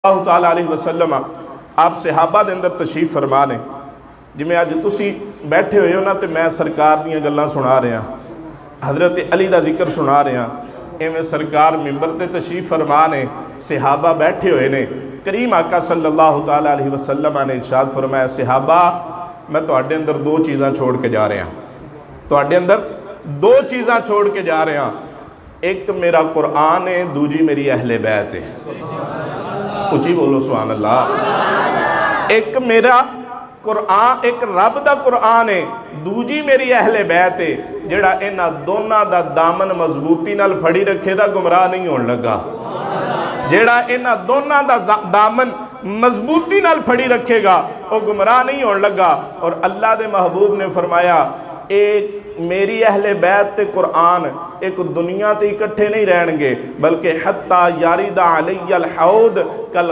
ताला अलैहि वसल्लम आप सहाबा दे अंदर तशरीफ फरमा ने। जिमें अज तुसी बैठे हुए हो ना, तो मैं सरकार दीयां गल्लां सुना रहा, हज़रत अली दा जिक्र सुना रहा। इवें सरकार मिंबर ते तशरीफ फरमा ने, सहाबा बैठे हुए ने। करीम आका सल्लल्लाहु ताला अलैहि वसल्लम ने इरशाद फरमाया, सहाबा मैं तुहाडे अंदर दो चीज़ां छोड़ के जा रहा, तुहाडे अंदर दो चीज़ां छोड़ के जा रहा। एक मेरा कुरान है, दूजी मेरी अहले बैत है। उची बोलो सुभान अल्लाह। एक मेरा कुरान, एक रब दा कुरान है, दूजी मेरी अहले बैत है। जिहड़ा इन्हां दोनों दा दामन मजबूती नाल फड़ी रखेगा गुमराह नहीं होने लगा। जिहड़ा इन्हां दोनों दा दामन मजबूती नाल फड़ी रखेगा वह गुमराह नहीं होने लगा। और अल्लाह दे महबूब ने फरमाया, एक मेरी अहले बैत ते कुरान एक दुनिया ते इकट्ठे नहीं रहणगे, बल्कि हत्ता यारिदा अलैयल हौद कल